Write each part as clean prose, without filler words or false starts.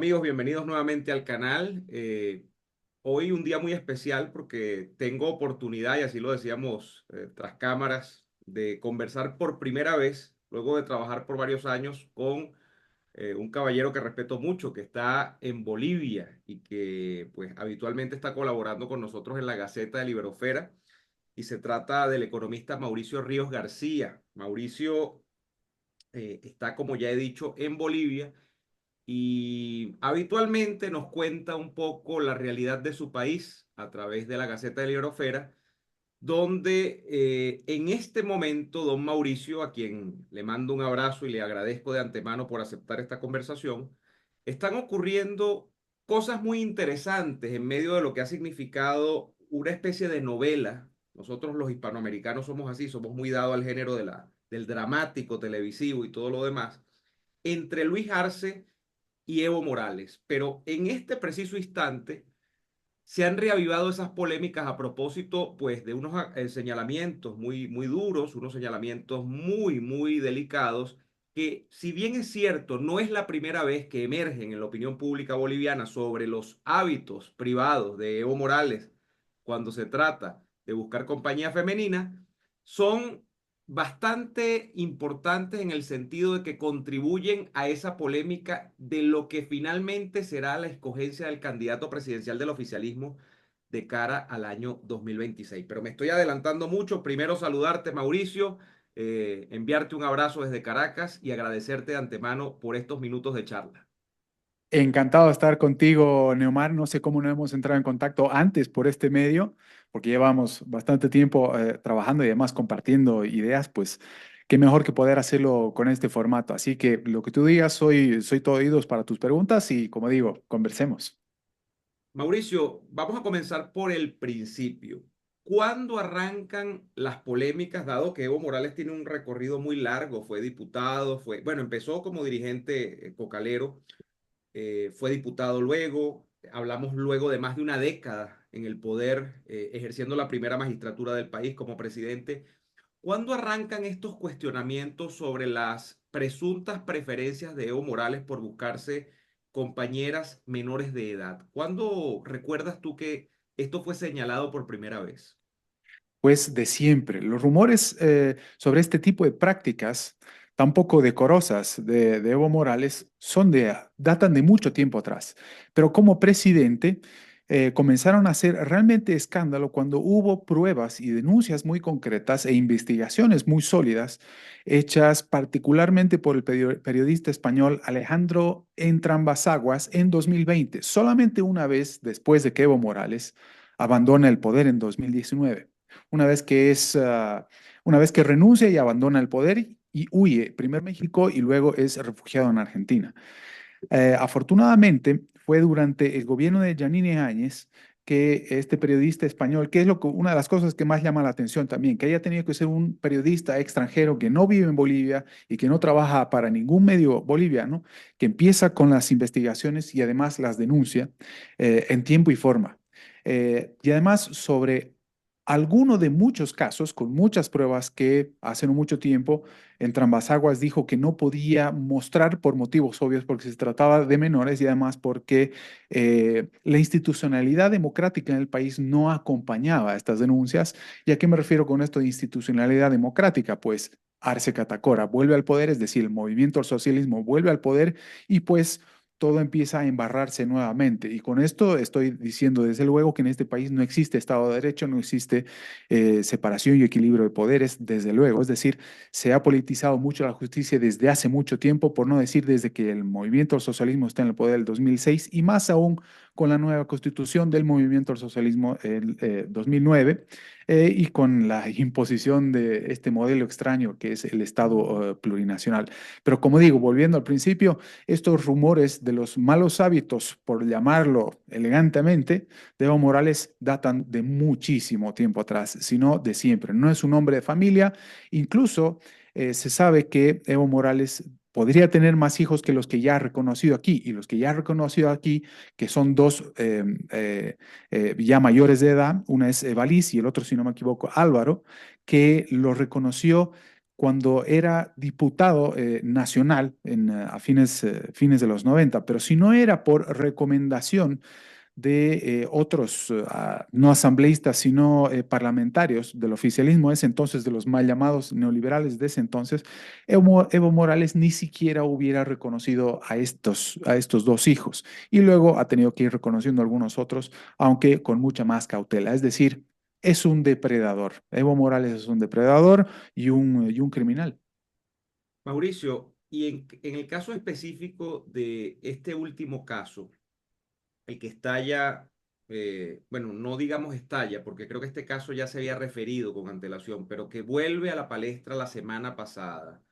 amigos, bienvenidos nuevamente al canal. Hoy un día muy especial porque tengo oportunidad, y así lo decíamos tras cámaras, de conversar por primera vez, luego de trabajar por varios años, con un caballero que respeto mucho, que está en Bolivia y que pues habitualmente está colaborando con nosotros en la Gaceta de Liberofera. Y se trata del economista Mauricio Ríos García. Mauricio está, como ya he dicho, en Bolivia y habitualmente nos cuenta un poco la realidad de su país a través de la Gaceta de Librofera, donde en este momento don Mauricio, a quien le mando un abrazo y le agradezco de antemano por aceptar esta conversación, están ocurriendo cosas muy interesantes en medio de lo que ha significado una especie de novela. Nosotros los hispanoamericanos somos así, somos muy dados al género del dramático televisivo y todo lo demás, entre Luis Arce y Evo Morales. Pero en este preciso instante se han reavivado esas polémicas a propósito, pues, de unos señalamientos muy duros, unos señalamientos muy delicados, que si bien es cierto, no es la primera vez que emergen en la opinión pública boliviana sobre los hábitos privados de Evo Morales cuando se trata de buscar compañía femenina, son bastante importantes en el sentido de que contribuyen a esa polémica de lo que finalmente será la escogencia del candidato presidencial del oficialismo de cara al año 2026. Pero me estoy adelantando mucho. Primero saludarte, Mauricio, enviarte un abrazo desde Caracas y agradecerte de antemano por estos minutos de charla. Encantado de estar contigo, Neomar. No sé cómo no hemos entrado en contacto antes por este medio, porque llevamos bastante tiempo trabajando y además compartiendo ideas, pues qué mejor que poder hacerlo con este formato. Así que lo que tú digas, soy todo oídos para tus preguntas y como digo, conversemos. Mauricio, vamos a comenzar por el principio. ¿Cuándo arrancan las polémicas, dado que Evo Morales tiene un recorrido muy largo? Fue diputado, bueno, empezó como dirigente cocalero, fue diputado luego, hablamos luego de más de una década en el poder, ejerciendo la primera magistratura del país como presidente. ¿Cuándo arrancan estos cuestionamientos sobre las presuntas preferencias de Evo Morales por buscarse compañeras menores de edad? ¿Cuándo recuerdas tú que esto fue señalado por primera vez? Pues de siempre. Los rumores sobre este tipo de prácticas tan poco decorosas de Evo Morales datan de mucho tiempo atrás. Pero como presidente comenzaron a hacer realmente escándalo cuando hubo pruebas y denuncias muy concretas e investigaciones muy sólidas hechas particularmente por el periodista español Alejandro Entrambasaguas en 2020, solamente una vez después de que Evo Morales abandona el poder en 2019. Una vez que renuncia y abandona el poder y huye, primero a México y luego es refugiado en Argentina. Afortunadamente, fue durante el gobierno de Yanine Áñez que este periodista español, que es una de las cosas que más llama la atención también, que haya tenido que ser un periodista extranjero que no vive en Bolivia y que no trabaja para ningún medio boliviano, que empieza con las investigaciones y además las denuncia en tiempo y forma. Y además sobre alguno de muchos casos, con muchas pruebas que hace no mucho tiempo, en Aguas dijo que no podía mostrar por motivos obvios porque se trataba de menores y además porque la institucionalidad democrática en el país no acompañaba estas denuncias. ¿Y a qué me refiero con esto de institucionalidad democrática? Pues Arce Catacora vuelve al poder, es decir, el movimiento al socialismo vuelve al poder y pues todo empieza a embarrarse nuevamente. Y con esto estoy diciendo, desde luego, que en este país no existe Estado de Derecho, no existe separación y equilibrio de poderes, desde luego. Es decir, se ha politizado mucho la justicia desde hace mucho tiempo, por no decir desde que el movimiento al socialismo está en el poder del 2006 y más aún con la nueva constitución del movimiento al socialismo el 2009 y con la imposición de este modelo extraño que es el Estado plurinacional. Pero como digo, volviendo al principio, estos rumores de los malos hábitos, por llamarlo elegantemente, de Evo Morales datan de muchísimo tiempo atrás, sino de siempre. No es un hombre de familia, incluso se sabe que Evo Morales podría tener más hijos que los que ya ha reconocido aquí, y los que ya ha reconocido aquí, que son dos ya mayores de edad, una es Evaliz y el otro, si no me equivoco, Álvaro, que lo reconoció cuando era diputado nacional a fines de los 90, pero si no era por recomendación de otros, no asambleístas, sino parlamentarios del oficialismo de ese entonces, de los mal llamados neoliberales de ese entonces, Evo Morales ni siquiera hubiera reconocido a estos dos hijos. Y luego ha tenido que ir reconociendo algunos otros, aunque con mucha más cautela. Es decir, es un depredador. Evo Morales es un depredador y un criminal. Mauricio, y en el caso específico de este último caso, el que estalla, bueno, no digamos estalla, porque creo que este caso ya se había referido con antelación, pero que vuelve a la palestra la semana pasada,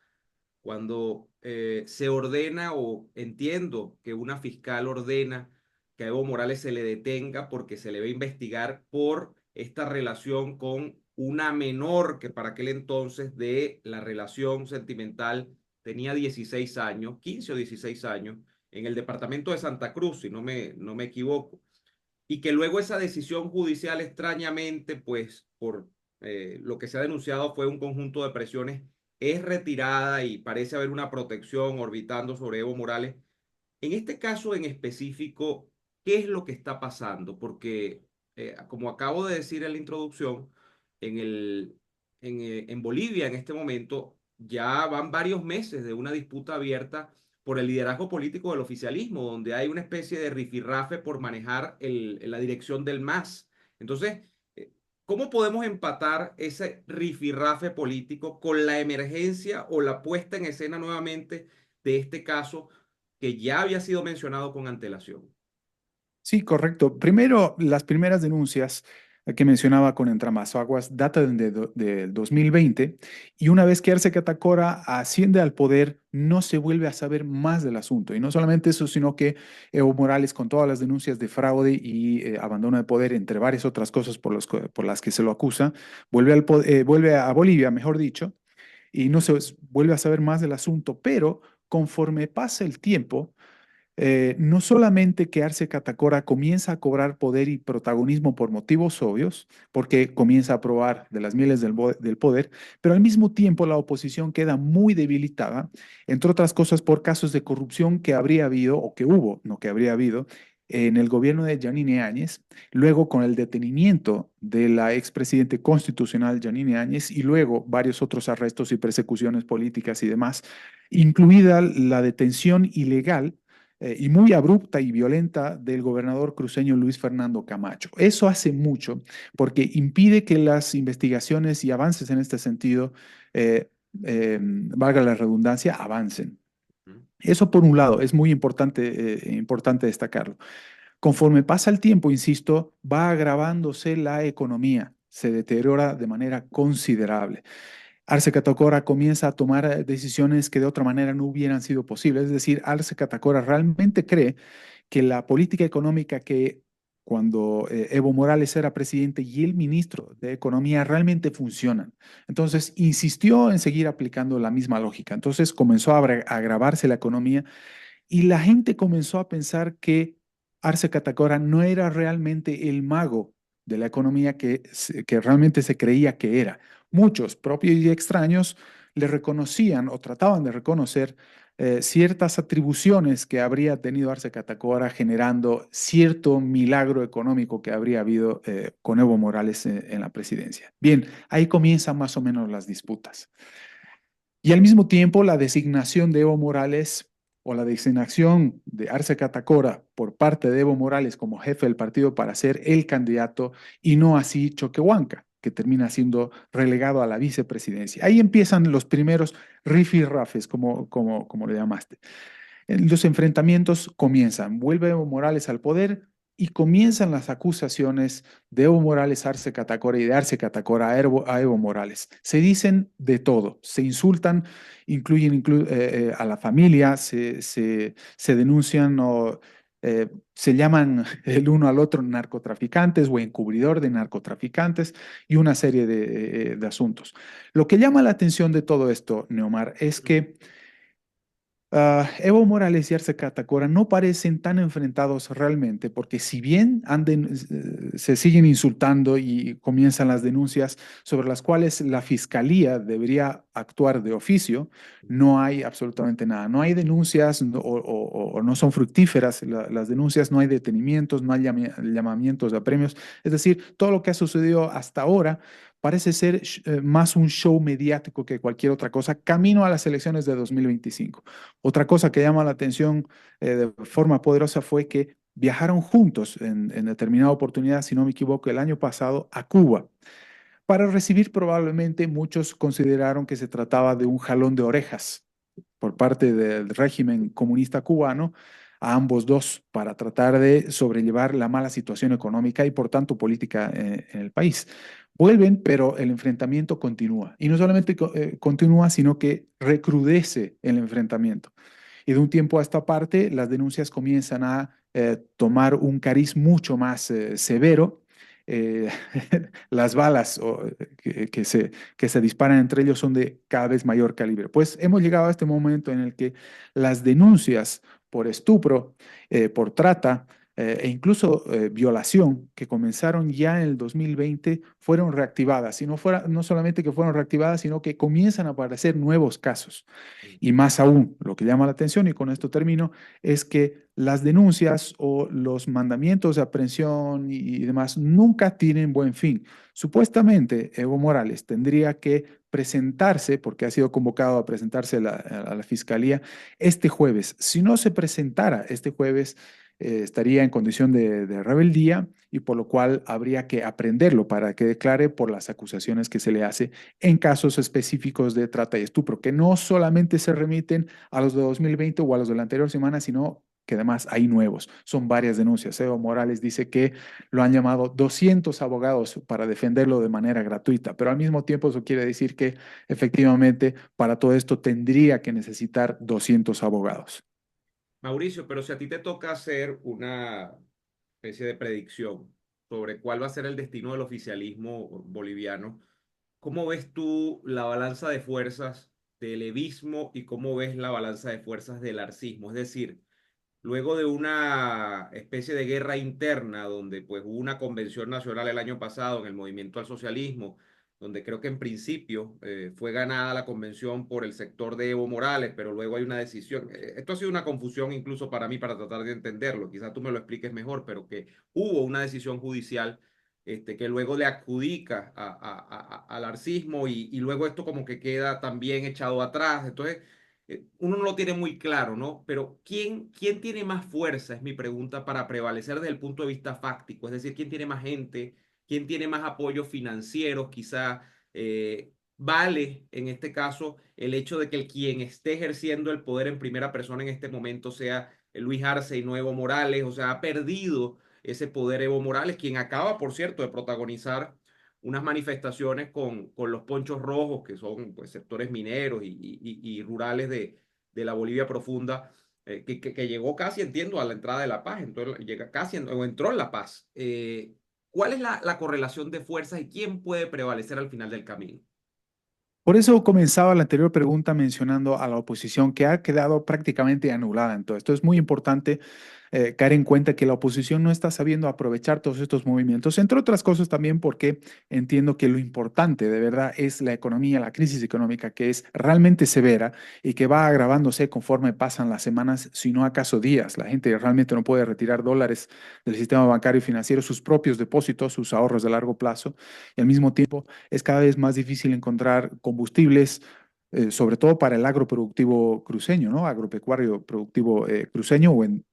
cuando se ordena o entiendo que una fiscal ordena que a Evo Morales se le detenga porque se le va a investigar por esta relación con una menor que para aquel entonces de la relación sentimental tenía 16 años, 15 o 16 años, en el departamento de Santa Cruz, si no me equivoco, y que luego esa decisión judicial extrañamente, pues por lo que se ha denunciado fue un conjunto de presiones, es retirada y parece haber una protección orbitando sobre Evo Morales. En este caso en específico, ¿qué es lo que está pasando? Porque, como acabo de decir en la introducción, en Bolivia en este momento ya van varios meses de una disputa abierta por el liderazgo político del oficialismo, donde hay una especie de rifirrafe por manejar la dirección del MAS. Entonces, eh, ¿cómo podemos empatar ese rifirrafe político con la emergencia o la puesta en escena nuevamente de este caso que ya había sido mencionado con antelación? Sí, correcto. Primero, las primeras denuncias que mencionaba con Entramazaguas datan del 2020 y una vez que Arce Catacora asciende al poder, no se vuelve a saber más del asunto. Y no solamente eso, sino que Evo Morales, con todas las denuncias de fraude y abandono de poder, entre varias otras cosas por las que se lo acusa, vuelve a Bolivia, mejor dicho, y no se vuelve a saber más del asunto. Pero conforme pasa el tiempo, no solamente que Arce Catacora comienza a cobrar poder y protagonismo por motivos obvios, porque comienza a probar de las mieles del poder, pero al mismo tiempo la oposición queda muy debilitada, entre otras cosas por casos de corrupción que habría habido, o que hubo, no que habría habido, en el gobierno de Yanine Áñez, luego con el detenimiento de la expresidente constitucional Yanine Áñez y luego varios otros arrestos y persecuciones políticas y demás, incluida la detención ilegal y muy abrupta y violenta del gobernador cruceño Luis Fernando Camacho. Eso hace mucho porque impide que las investigaciones y avances en este sentido, valga la redundancia, avancen. ¿Mm? Eso por un lado es muy importante destacarlo. Conforme pasa el tiempo, insisto, va agravándose la economía, se deteriora de manera considerable. Arce Catacora comienza a tomar decisiones que de otra manera no hubieran sido posibles. Es decir, Arce Catacora realmente cree que la política económica que cuando Evo Morales era presidente y el ministro de Economía realmente funcionan. Entonces, insistió en seguir aplicando la misma lógica. Entonces, comenzó a agravarse la economía y la gente comenzó a pensar que Arce Catacora no era realmente el mago de la economía que realmente se creía que era. Muchos, propios y extraños, le reconocían o trataban de reconocer ciertas atribuciones que habría tenido Arce Catacora generando cierto milagro económico que habría habido con Evo Morales en la presidencia. Bien, ahí comienzan más o menos las disputas. Y al mismo tiempo, la designación de Evo Morales o la designación de Arce Catacora por parte de Evo Morales como jefe del partido para ser el candidato y no así Choquehuanca, que termina siendo relegado a la vicepresidencia. Ahí empiezan los primeros rifirrafes, como le llamaste. Los enfrentamientos comienzan, vuelve Evo Morales al poder y comienzan las acusaciones de Evo Morales a Arce Catacora y de Arce Catacora a Evo Morales. Se dicen de todo, se insultan, incluyen a la familia, se denuncian o se llaman el uno al otro narcotraficantes o encubridor de narcotraficantes y una serie de asuntos. Lo que llama la atención de todo esto, Neomar, es que Evo Morales y Arce Catacora no parecen tan enfrentados realmente, porque si bien se siguen insultando y comienzan las denuncias sobre las cuales la fiscalía debería actuar de oficio, no hay absolutamente nada. No hay denuncias o no son fructíferas las denuncias, no hay detenimientos, no hay llamamientos a premios. Es decir, todo lo que ha sucedido hasta ahora parece ser más un show mediático que cualquier otra cosa, camino a las elecciones de 2025. Otra cosa que llama la atención de forma poderosa fue que viajaron juntos en determinada oportunidad, si no me equivoco, el año pasado a Cuba para recibir probablemente muchos consideraron que se trataba de un jalón de orejas por parte del régimen comunista cubano a ambos dos para tratar de sobrellevar la mala situación económica y por tanto política en el país. Vuelven, pero el enfrentamiento continúa. Y no solamente continúa, sino que recrudece el enfrentamiento. Y de un tiempo a esta parte, las denuncias comienzan a tomar un cariz mucho más severo. Eh, las balas que se disparan entre ellos son de cada vez mayor calibre. Pues hemos llegado a este momento en el que las denuncias por estupro, por trata e incluso violación que comenzaron ya en el 2020 fueron reactivadas. Y no solamente que fueron reactivadas, sino que comienzan a aparecer nuevos casos. Y más aún, lo que llama la atención, y con esto termino, es que las denuncias o los mandamientos de aprehensión y demás nunca tienen buen fin. Supuestamente, Evo Morales tendría que presentarse, porque ha sido convocado a presentarse a la fiscalía este jueves. Si no se presentara este jueves, estaría en condición de rebeldía y por lo cual habría que aprenderlo para que declare por las acusaciones que se le hace en casos específicos de trata y estupro, que no solamente se remiten a los de 2020 o a los de la anterior semana, sino que además hay nuevos. Son varias denuncias. Evo Morales dice que lo han llamado 200 abogados para defenderlo de manera gratuita, pero al mismo tiempo eso quiere decir que efectivamente para todo esto tendría que necesitar 200 abogados. Mauricio, pero si a ti te toca hacer una especie de predicción sobre cuál va a ser el destino del oficialismo boliviano, ¿cómo ves tú la balanza de fuerzas del evismo y cómo ves la balanza de fuerzas del arcismo? Es decir, luego de una especie de guerra interna donde pues hubo una convención nacional el año pasado en el movimiento al socialismo, donde creo que en principio fue ganada la convención por el sector de Evo Morales, pero luego hay una decisión. Esto ha sido una confusión incluso para mí para tratar de entenderlo. Quizás tú me lo expliques mejor, pero que hubo una decisión judicial que luego le adjudica al arcismo y luego esto como que queda también echado atrás. Entonces uno no lo tiene muy claro, ¿no? Pero ¿quién tiene más fuerza? Es mi pregunta para prevalecer desde el punto de vista fáctico. Es decir, ¿quién tiene más gente? ¿Quién tiene más apoyos financieros? Quizá vale en este caso el hecho de que el quien esté ejerciendo el poder en primera persona en este momento sea Luis Arce y no Evo Morales. O sea, ha perdido ese poder Evo Morales, quien acaba, por cierto, de protagonizar unas manifestaciones con los ponchos rojos, que son pues, sectores mineros y rurales de la Bolivia profunda, que llegó casi, entiendo, a la entrada de La Paz, entonces llega casi, o entró en La Paz. ¿Cuál es la correlación de fuerzas y quién puede prevalecer al final del camino? Por eso comenzaba la anterior pregunta mencionando a la oposición que ha quedado prácticamente anulada en todo esto. Es muy importante caer en cuenta que la oposición no está sabiendo aprovechar todos estos movimientos, entre otras cosas también porque entiendo que lo importante de verdad es la economía, la crisis económica que es realmente severa y que va agravándose conforme pasan las semanas, si no acaso días. La gente realmente no puede retirar dólares del sistema bancario y financiero, sus propios depósitos, sus ahorros de largo plazo, y al mismo tiempo es cada vez más difícil encontrar combustibles, sobre todo para el agroproductivo cruceño, ¿no? Agropecuario productivo cruceño o en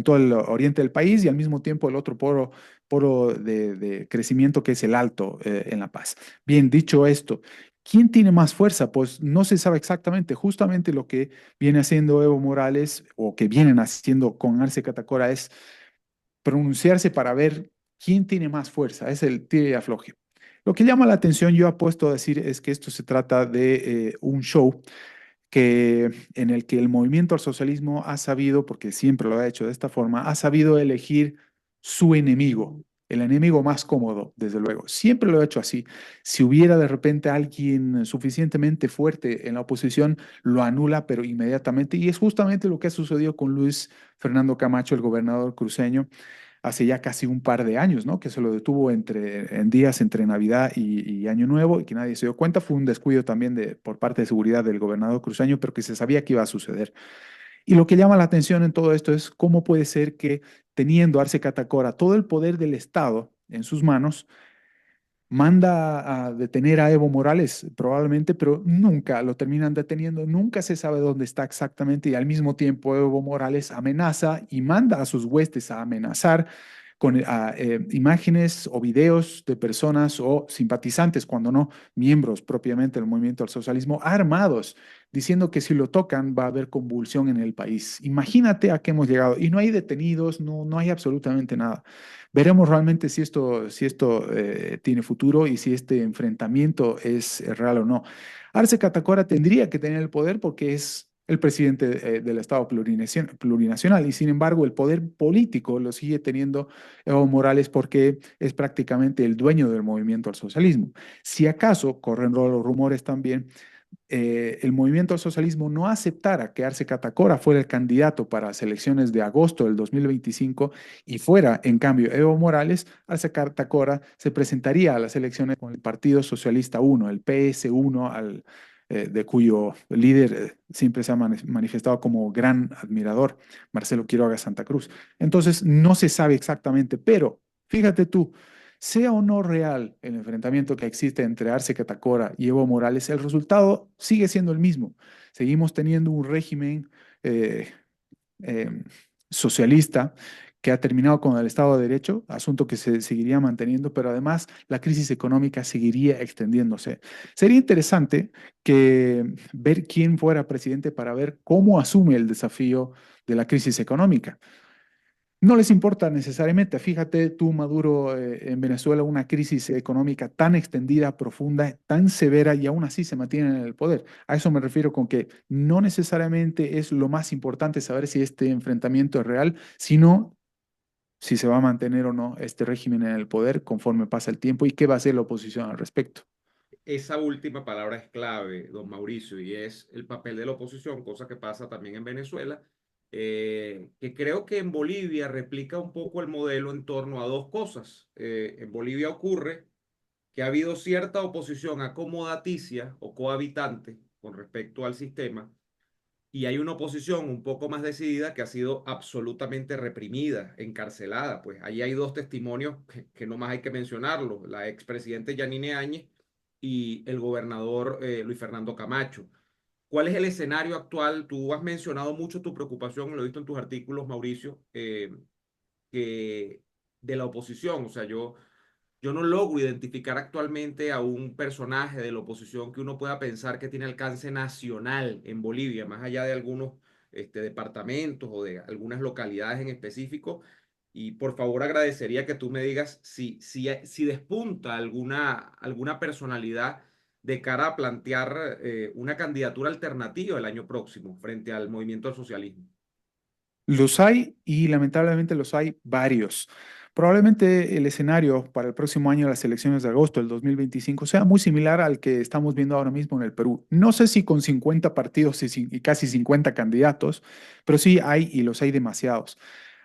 todo el oriente del país y al mismo tiempo el otro poro de crecimiento que es el Alto en La Paz. Bien, dicho esto, ¿quién tiene más fuerza? Pues no se sabe exactamente. Justamente lo que viene haciendo Evo Morales o que vienen haciendo con Arce Catacora es pronunciarse para ver quién tiene más fuerza. Es el tire y afloje. Lo que llama la atención, yo apuesto a decir, es que esto se trata de un show en el que el movimiento al socialismo ha sabido, porque siempre lo ha hecho de esta forma, ha sabido elegir su enemigo. el enemigo más cómodo, desde luego. Siempre lo he hecho así. Si hubiera de repente alguien suficientemente fuerte en la oposición, lo anula, pero inmediatamente. Y es justamente lo que ha sucedido con Luis Fernando Camacho, el gobernador cruceño, hace ya casi un par de años, ¿no? Que se lo detuvo en días entre Navidad y Año Nuevo y que nadie se dio cuenta. Fue un descuido también por parte de seguridad del gobernador cruceño, pero que se sabía que iba a suceder. Y lo que llama la atención en todo esto es cómo puede ser que teniendo Arce Catacora todo el poder del Estado en sus manos, manda a detener a Evo Morales, probablemente, pero nunca lo terminan deteniendo, nunca se sabe dónde está exactamente y al mismo tiempo Evo Morales amenaza y manda a sus huestes a amenazar con imágenes o videos de personas o simpatizantes, cuando no miembros propiamente del movimiento al socialismo, armados, diciendo que si lo tocan va a haber convulsión en el país. Imagínate a qué hemos llegado y no hay detenidos, no hay absolutamente nada. Veremos realmente si esto tiene futuro y si este enfrentamiento es real o no. Arce Catacora tendría que tener el poder porque es el presidente del Estado plurinacional y sin embargo el poder político lo sigue teniendo Evo Morales porque es prácticamente el dueño del movimiento al socialismo. Si acaso, corren los rumores también, el movimiento al socialismo no aceptara que Arce Catacora fuera el candidato para las elecciones de agosto del 2025 y fuera, en cambio, Evo Morales, Arce Catacora se presentaría a las elecciones con el Partido Socialista 1, el PS1, de cuyo líder siempre se ha manifestado como gran admirador, Marcelo Quiroga Santa Cruz. Entonces, no se sabe exactamente, pero fíjate tú, sea o no real el enfrentamiento que existe entre Arce Catacora y Evo Morales, el resultado sigue siendo el mismo. Seguimos teniendo un régimen eh, eh, socialista que ha terminado con el Estado de Derecho, asunto que se seguiría manteniendo, pero además la crisis económica seguiría extendiéndose. Sería interesante que ver quién fuera presidente para ver cómo asume el desafío de la crisis económica. No les importa necesariamente. Fíjate tú, Maduro, en Venezuela, una crisis económica tan extendida, profunda, tan severa y aún así se mantienen en el poder. A eso me refiero con que no necesariamente es lo más importante saber si este enfrentamiento es real, sino si se va a mantener o no este régimen en el poder conforme pasa el tiempo y qué va a hacer la oposición al respecto. Esa última palabra es clave, don Mauricio, y es el papel de la oposición, cosa que pasa también en Venezuela, que creo que en Bolivia replica un poco el modelo en torno a dos cosas. En Bolivia ocurre que ha habido cierta oposición acomodaticia o cohabitante con respecto al sistema, y hay una oposición un poco más decidida que ha sido absolutamente reprimida, encarcelada. Pues ahí hay dos testimonios que no más hay que mencionarlo, la expresidente Yanine Áñez y el gobernador Luis Fernando Camacho. ¿Cuál es el escenario actual? Tú has mencionado mucho tu preocupación, lo he visto en tus artículos, Mauricio, que de la oposición. O sea, yo no logro identificar actualmente a un personaje de la oposición que uno pueda pensar que tiene alcance nacional en Bolivia, más allá de algunos departamentos o de algunas localidades en específico. Y por favor agradecería que tú me digas si despunta alguna personalidad de cara a plantear una candidatura alternativa el año próximo frente al movimiento del socialismo. Los hay y lamentablemente los hay varios. Probablemente el escenario para el próximo año, las elecciones de agosto del 2025, sea muy similar al que estamos viendo ahora mismo en el Perú. No sé si con 50 partidos y casi 50 candidatos, pero sí hay y los hay demasiados.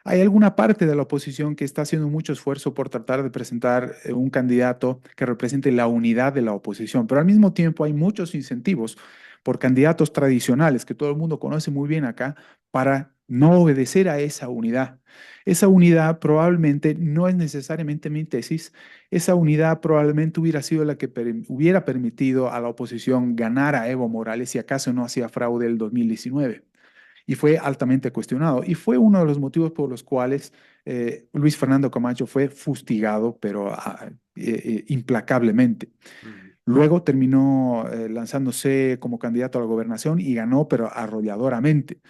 Hay alguna parte de la oposición que está haciendo mucho esfuerzo por tratar de presentar un candidato que represente la unidad de la oposición, pero al mismo tiempo hay muchos incentivos por candidatos tradicionales que todo el mundo conoce muy bien acá para no obedecer a esa unidad. Esa unidad probablemente no es necesariamente mi tesis, esa unidad probablemente hubiera sido la que hubiera permitido a la oposición ganar a Evo Morales si acaso no hacía fraude el 2019 y fue altamente cuestionado. Y fue uno de los motivos por los cuales Luis Fernando Camacho fue fustigado, pero implacablemente. Ujú. Luego terminó lanzándose como candidato a la gobernación y ganó, pero arrolladoramente.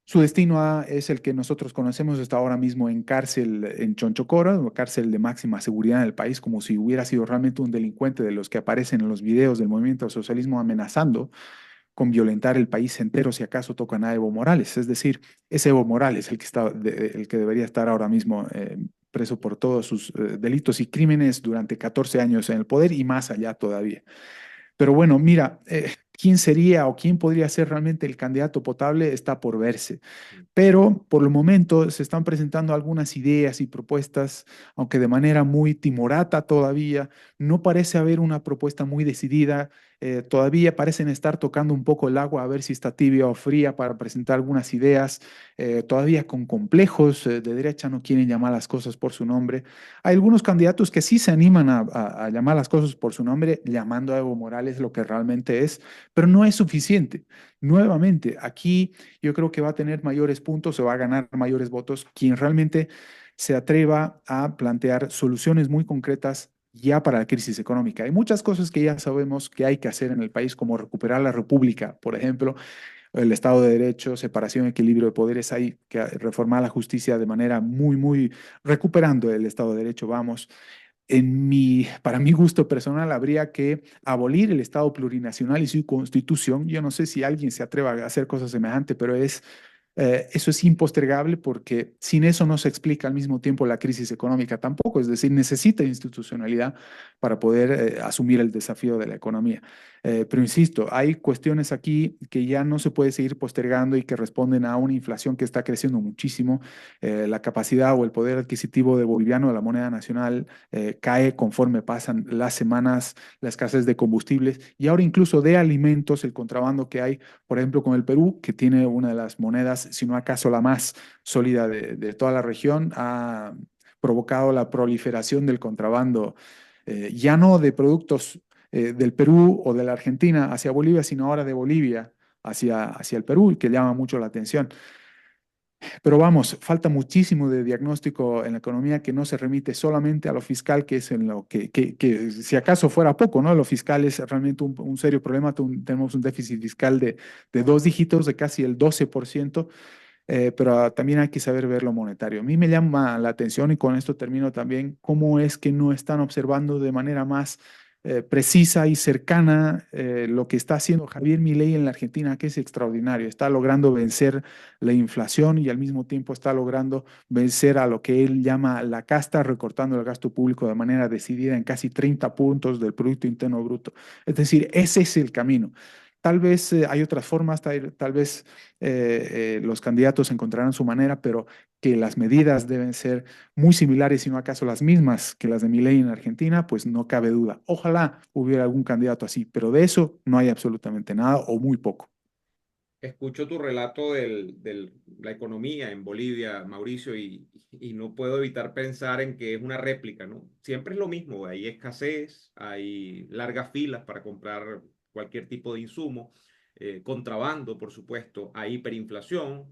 Su destino es el que nosotros conocemos, está ahora mismo en cárcel en Chonchocora, una cárcel de máxima seguridad en el país, como si hubiera sido realmente un delincuente de los que aparecen en los videos del movimiento al socialismo amenazando con violentar el país entero si acaso tocan a Evo Morales. Es decir, es Evo Morales el que debería estar ahora mismo preso por todos sus delitos y crímenes durante 14 años en el poder y más allá todavía. Pero bueno, mira, quién sería o quién podría ser realmente el candidato potable está por verse. Pero por el momento se están presentando algunas ideas y propuestas, aunque de manera muy timorata todavía. No parece haber una propuesta muy decidida. Todavía parecen estar tocando un poco el agua a ver si está tibia o fría para presentar algunas ideas. Todavía con complejos de derecha no quieren llamar las cosas por su nombre. Hay algunos candidatos que sí se animan a llamar las cosas por su nombre, llamando a Evo Morales lo que realmente es, pero no es suficiente. Nuevamente, aquí yo creo que va a tener mayores puntos, se va a ganar mayores votos quien realmente se atreva a plantear soluciones muy concretas ya para la crisis económica. Hay muchas cosas que ya sabemos que hay que hacer en el país, como recuperar la república, por ejemplo, el Estado de Derecho, separación, equilibrio de poderes, hay que reformar la justicia de manera muy, recuperando el Estado de Derecho, vamos. Para mi gusto personal, habría que abolir el Estado plurinacional y su constitución. Yo no sé si alguien se atreva a hacer cosas semejantes, pero eso es impostergable porque sin eso no se explica al mismo tiempo la crisis económica tampoco. Es decir, necesita institucionalidad para poder asumir el desafío de la economía. Pero insisto, hay cuestiones aquí que ya no se puede seguir postergando y que responden a una inflación que está creciendo muchísimo. La capacidad o el poder adquisitivo del boliviano, de la moneda nacional, cae conforme pasan las semanas, la escasez de combustibles y ahora incluso de alimentos, el contrabando que hay, por ejemplo, con el Perú, que tiene una de las monedas, si no acaso la más sólida de toda la región, ha provocado la proliferación del contrabando, ya no de productos del Perú o de la Argentina hacia Bolivia, sino ahora de Bolivia hacia el Perú, que llama mucho la atención. Pero vamos, falta muchísimo de diagnóstico en la economía que no se remite solamente a lo fiscal, que es en lo que si acaso fuera poco, ¿no? Lo fiscal es realmente un serio problema. Tenemos un déficit fiscal de dos dígitos, de casi el 12%, pero también hay que saber ver lo monetario. A mí me llama la atención, y con esto termino también, cómo es que no están observando de manera más precisa y cercana lo que está haciendo Javier Milei en la Argentina, que es extraordinario. Está logrando vencer la inflación y al mismo tiempo está logrando vencer a lo que él llama la casta, recortando el gasto público de manera decidida en casi 30 puntos del Producto Interno Bruto. Es decir, ese es el camino. Tal vez hay otras formas, tal vez los candidatos encontrarán su manera, pero que las medidas deben ser muy similares, si no acaso las mismas que las de Milei en Argentina, pues no cabe duda. Ojalá hubiera algún candidato así, pero de eso no hay absolutamente nada o muy poco. Escucho tu relato de la economía en Bolivia, Mauricio, y no puedo evitar pensar en que es una réplica, ¿no? Siempre es lo mismo, hay escasez, hay largas filas para comprar cualquier tipo de insumo, contrabando, por supuesto, hay hiperinflación,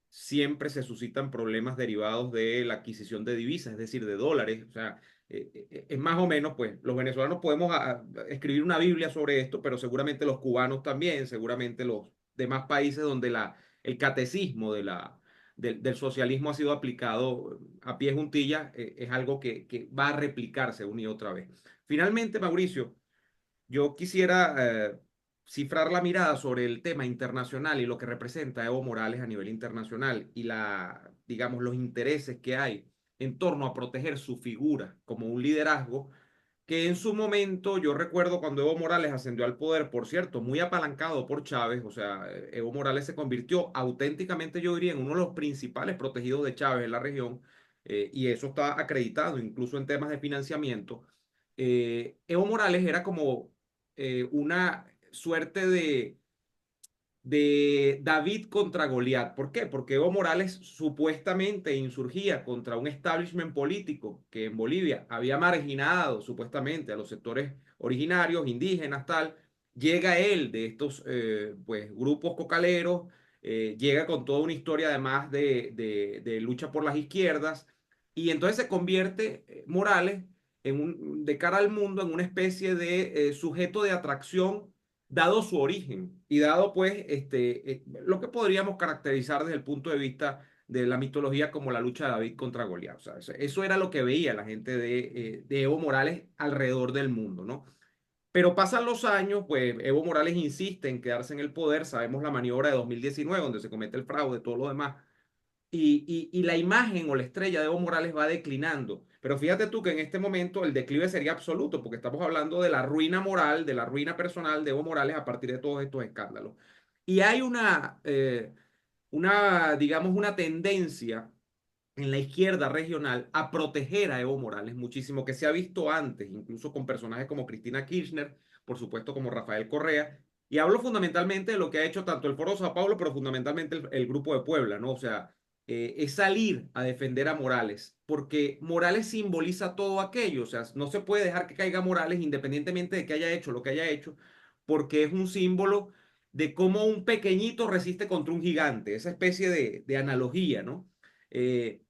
siempre se suscitan problemas derivados de la adquisición de divisas, es decir, de dólares, o sea, es más o menos, pues, los venezolanos podemos escribir una Biblia sobre esto, pero seguramente los cubanos también, seguramente los demás países donde el catecismo del socialismo ha sido aplicado a pie juntillas, es algo que va a replicarse una y otra vez. Finalmente, Mauricio, yo quisiera cifrar la mirada sobre el tema internacional y lo que representa Evo Morales a nivel internacional y digamos, los intereses que hay en torno a proteger su figura como un liderazgo que en su momento, yo recuerdo cuando Evo Morales ascendió al poder, por cierto, muy apalancado por Chávez, o sea, Evo Morales se convirtió auténticamente, yo diría, en uno de los principales protegidos de Chávez en la región, y eso está acreditado incluso en temas de financiamiento. Evo Morales era como una suerte de David contra Goliat. ¿Por qué? Porque Evo Morales supuestamente insurgía contra un establishment político que en Bolivia había marginado supuestamente a los sectores originarios, indígenas, tal. Llega él de estos pues, grupos cocaleros, llega con toda una historia además de lucha por las izquierdas, y entonces se convierte Morales de cara al mundo en una especie de sujeto de atracción dado su origen y dado pues lo que podríamos caracterizar desde el punto de vista de la mitología como la lucha de David contra Goliat. O sea, eso era lo que veía la gente de Evo Morales alrededor del mundo, ¿no? Pero pasan los años, pues Evo Morales insiste en quedarse en el poder, sabemos la maniobra de 2019 donde se comete el fraude, todo lo demás, y la imagen o la estrella de Evo Morales va declinando. Pero fíjate tú que en este momento el declive sería absoluto, porque estamos hablando de la ruina moral, de la ruina personal de Evo Morales a partir de todos estos escándalos. Y hay digamos, una tendencia en la izquierda regional a proteger a Evo Morales muchísimo, que se ha visto antes, incluso con personajes como Cristina Kirchner, por supuesto como Rafael Correa, y hablo fundamentalmente de lo que ha hecho tanto el Foro de Sao Paulo, pero fundamentalmente el Grupo de Puebla, ¿no? O sea, es salir a defender a Morales, porque Morales simboliza todo aquello, o sea, no se puede dejar que caiga Morales independientemente de que haya hecho lo que haya hecho, porque es un símbolo de cómo un pequeñito resiste contra un gigante, esa especie de analogía, ¿no? Eh,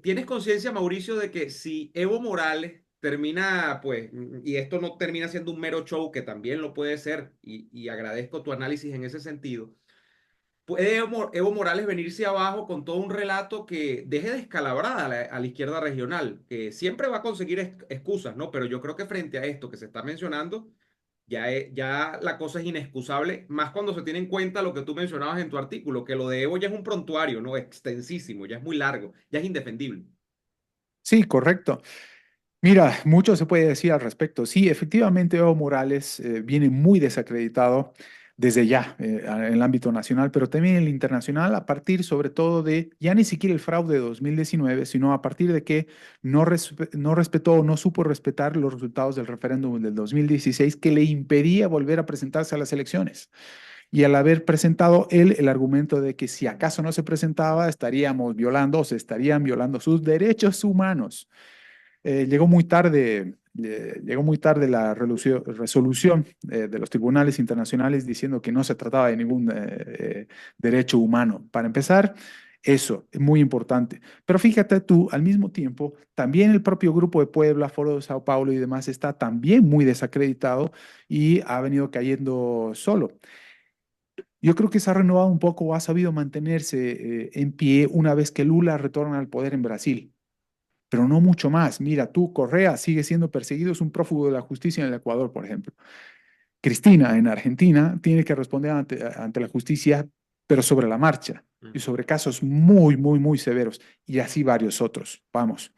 ¿Tienes conciencia, Mauricio, de que si Evo Morales termina, pues, y esto no termina siendo un mero show, que también lo puede ser, y agradezco tu análisis en ese sentido, puede Evo Morales venirse abajo con todo un relato que deje descalabrada a la izquierda regional, que siempre va a conseguir excusas, ¿no? Pero yo creo que frente a esto que se está mencionando, ya la cosa es inexcusable, más cuando se tiene en cuenta lo que tú mencionabas en tu artículo, que lo de Evo ya es un prontuario, ¿no? Extensísimo, ya es muy largo, ya es indefendible. Sí, correcto. Mira, mucho se puede decir al respecto. Sí, efectivamente, Evo Morales viene muy desacreditado desde ya en el ámbito nacional, pero también en el internacional, a partir sobre todo de ya ni siquiera el fraude de 2019, sino a partir de que no respetó o no supo respetar los resultados del referéndum del 2016 que le impedía volver a presentarse a las elecciones. Y al haber presentado él el argumento de que si acaso no se presentaba, estaríamos violando o se estarían violando sus derechos humanos. Llegó muy tarde la resolución de los tribunales internacionales diciendo que no se trataba de ningún derecho humano. Para empezar, eso es muy importante. Pero fíjate tú, al mismo tiempo, también el propio Grupo de Puebla, Foro de Sao Paulo y demás está también muy desacreditado y ha venido cayendo solo. Yo creo que se ha renovado un poco o ha sabido mantenerse en pie una vez que Lula retorna al poder en Brasil, pero no mucho más. Mira, tú, Correa sigue siendo perseguido, es un prófugo de la justicia en el Ecuador, por ejemplo. Cristina en Argentina tiene que responder ante la justicia, pero sobre la marcha y Ujú. sobre casos muy, muy, muy severos y así varios otros. Vamos.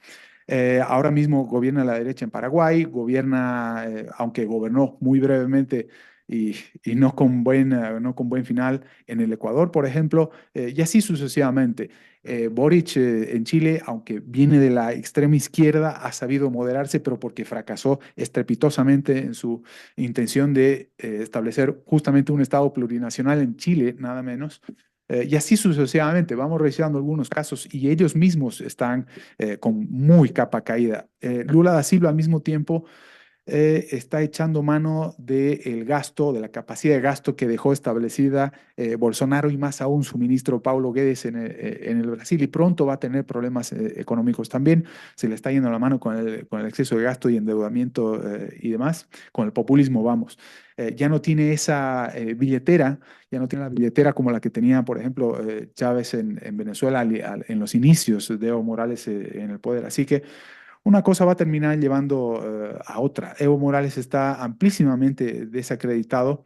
Ahora mismo gobierna la derecha en Paraguay, gobierna, aunque gobernó muy brevemente y, y no con buen final en el Ecuador, por ejemplo, y así sucesivamente. Boric en Chile, aunque viene de la extrema izquierda, ha sabido moderarse, pero porque fracasó estrepitosamente en su intención de establecer justamente un Estado plurinacional en Chile, nada menos. Y así sucesivamente, vamos revisando algunos casos y ellos mismos están con muy capa caída. Lula da Silva al mismo tiempo está echando mano del gasto, de la capacidad de gasto que dejó establecida Bolsonaro y más aún su ministro Paulo Guedes en el Brasil y pronto va a tener problemas económicos también. Se le está yendo la mano con el exceso de gasto y endeudamiento y demás, con el populismo, vamos. Ya no tiene esa billetera, ya no tiene la billetera como la que tenía, por ejemplo, Chávez en Venezuela en los inicios de Evo Morales en el poder. Así que una cosa va a terminar llevando a otra. Evo Morales está amplísimamente desacreditado.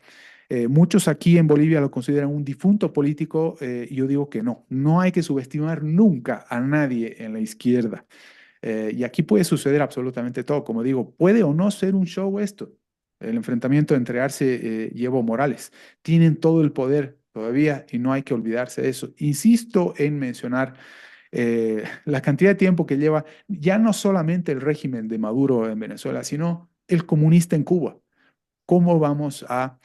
Muchos aquí en Bolivia lo consideran un difunto político y yo digo que no. No hay que subestimar nunca a nadie en la izquierda. Y aquí puede suceder absolutamente todo. Como digo, puede o no ser un show esto, el enfrentamiento entre Arce y Evo Morales. Tienen todo el poder todavía y no hay que olvidarse de eso. Insisto en mencionar la cantidad de tiempo que lleva ya no solamente el régimen de Maduro en Venezuela, sino el comunista en Cuba. ¿Cómo vamos a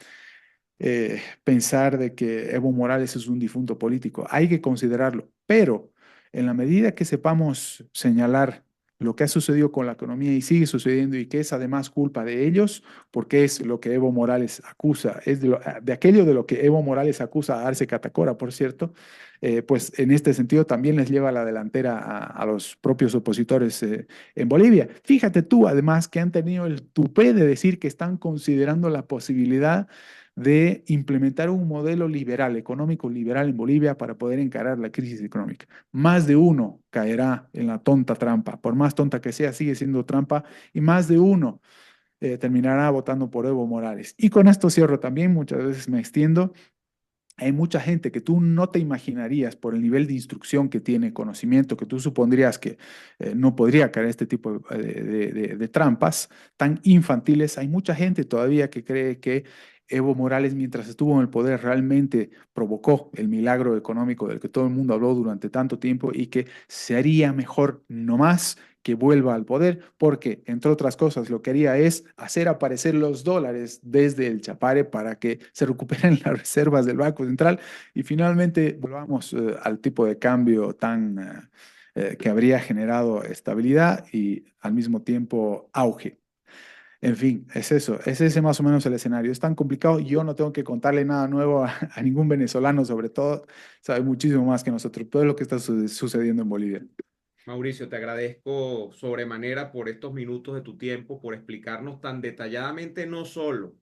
pensar de que Evo Morales es un difunto político? Hay que considerarlo, pero en la medida que sepamos señalar lo que ha sucedido con la economía y sigue sucediendo y que es además culpa de ellos, porque es lo que Evo Morales acusa, es de aquello de lo que Evo Morales acusa a Arce Catacora, por cierto, pues en este sentido también les lleva la delantera a los propios opositores en Bolivia. Fíjate tú, además, que han tenido el tupé de decir que están considerando la posibilidad de implementar un modelo liberal, económico liberal en Bolivia para poder encarar la crisis económica. Más de uno caerá en la tonta trampa, por más tonta que sea, sigue siendo trampa, y más de uno terminará votando por Evo Morales. Y con esto cierro también, muchas veces me extiendo. hay mucha gente que tú no te imaginarías por el nivel de instrucción que tiene, conocimiento, que tú supondrías que no podría caer en este tipo de trampas tan infantiles. Hay mucha gente todavía que cree que Evo Morales, mientras estuvo en el poder, realmente provocó el milagro económico del que todo el mundo habló durante tanto tiempo y que se haría mejor no más que vuelva al poder, porque, entre otras cosas, lo que haría es hacer aparecer los dólares desde el Chapare para que se recuperen las reservas del Banco Central y finalmente volvamos al tipo de cambio tan que habría generado estabilidad y al mismo tiempo auge. En fin, es eso, es ese más o menos el escenario. Es tan complicado, yo no tengo que contarle nada nuevo a ningún venezolano, sobre todo, sabe muchísimo más que nosotros, todo lo que está sucediendo en Bolivia. Mauricio, te agradezco sobremanera por estos minutos de tu tiempo, por explicarnos tan detalladamente no solo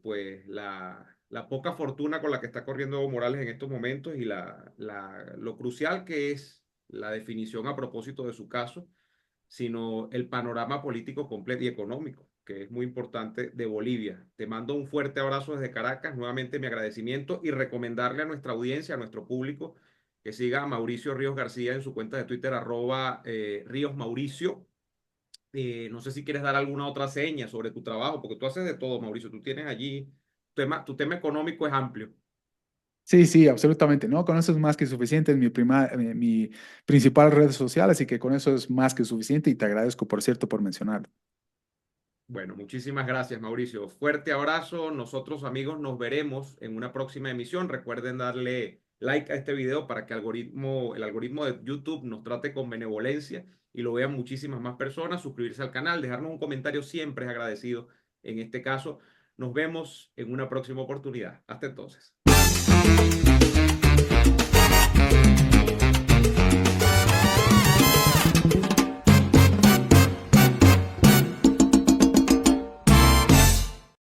pues la poca fortuna con la que está corriendo Evo Morales en estos momentos y lo crucial que es la definición a propósito de su caso, sino el panorama político completo y económico, que es muy importante de Bolivia. Te mando un fuerte abrazo desde Caracas, nuevamente mi agradecimiento y recomendarle a nuestra audiencia, a nuestro público, que siga a Mauricio Ríos García en su cuenta de Twitter, @Ríos Mauricio. No sé si quieres dar alguna otra seña sobre tu trabajo, porque tú haces de todo, Mauricio. Tú tienes allí, tu tema económico es amplio. Sí, sí, absolutamente, ¿no? Con eso es más que suficiente, es mi principal red social, así que con eso es más que suficiente y te agradezco, por cierto, por mencionar. Bueno, muchísimas gracias, Mauricio. Fuerte abrazo. Nosotros, amigos, nos veremos en una próxima emisión. Recuerden darle like a este video para que el algoritmo de YouTube nos trate con benevolencia y lo vean muchísimas más personas. Suscribirse al canal, dejarnos un comentario siempre es agradecido. En este caso, nos vemos en una próxima oportunidad. Hasta entonces.